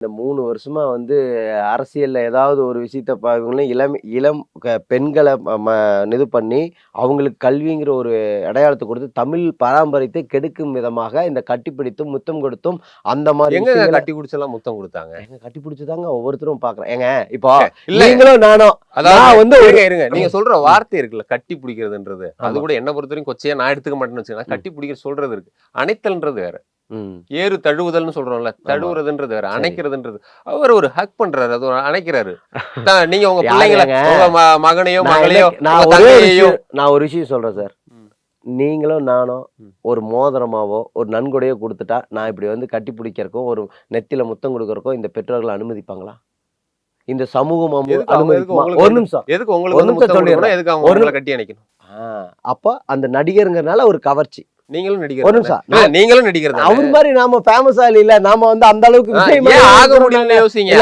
இந்த 3 வருஷமா வந்து அரசியல்ல ஏதாவது ஒரு விஷயத்த இவங்களும் இளம் பெண்கள இது பண்ணி, அவங்களுக்கு கல்விங்கிற ஒரு அடையாளத்த குடுத்து, தமிழ் பாரம்பரியத்தை கெடுக்கும் விதமாக இந்த கட்டிப்பிடித்தும், முத்தம் கொடுத்தும் அந்த மாரி எங்கங்க விஷயங்கள கட்டி குடிச்செல்லாம் முத்தம் குடுத்தாங்க? கட்டிப்பிடிச்சு தாங்க ஒவ்வொருத்தரும் பார்க்குறேன். ஏங்க இப்போ இல்ல நீங்களும் நானும் அதாவது நான் வந்து இருங்க. நீங்க சொல்ற வார்த்தை இருக்குல்ல, கட்டி பிடிக்கிறதுன்றது. அது கூட என்ன பொறுத்தவரைக்கும் கொச்சையா நான் எடுத்துக்க மாட்டேன்னு வச்சுக்கோங்களேன். கட்டி பிடிக்கிற சொல்றது இருக்கு. அணைத்தல்ன்றது வேற. ம். ஏறு தழுவுதல்னு சொல்றோம்ல. தழுவுறதுன்றது வேற. அணைக்கிறதுன்றது. அவர் ஒரு ஹக் பண்றாரு. அது ஒரு அணைக்கிறாரு. நீங்க உங்க பிள்ளைங்கள உங்க மகனையோ மகளையோ உங்க தங்கையையோ நான் ஒரு விஷயம் சொல்றேன் சார். நீங்களும் நானும் ஒரு மோதிரமாவோ, ஒரு நன்கொடையோ குடுத்துட்டா, நான் இப்படி வந்து கட்டி பிடிக்கிறதுக்கும், ஒரு நெத்தியில முத்தம் குடுக்கறதுக்கும் இந்த பெற்றோர்கள் அனுமதிப்பாங்களா? இந்த சமூகம் எதுக்கு அவங்க எதுக்கு அனுமதிக்குமா? உங்களுக்கு ஒரு நிமிஷம். எதுக்கு உங்களுக்கு ஒரு வந்து நிமிஷம் முத்தம் கொடுக்கணும்? சொல்லிடுறேன். எதுக்கு அவங்க உங்கள கட்டி அணைக்கணும்? அப்ப அந்த நடிகர்ங்கிறனால ஒரு கவர்ச்சி. நீங்களும் ஒரு நடிகர் நிமிஷம். தானே? நீங்களும் நடிகர் தானே? அவர் மாரி நாம ஃபேமஸா இல்ல. நாம வந்து அந்த அளவுக்கு ஏன் ஆக முடியலன்னு யோசிங்க.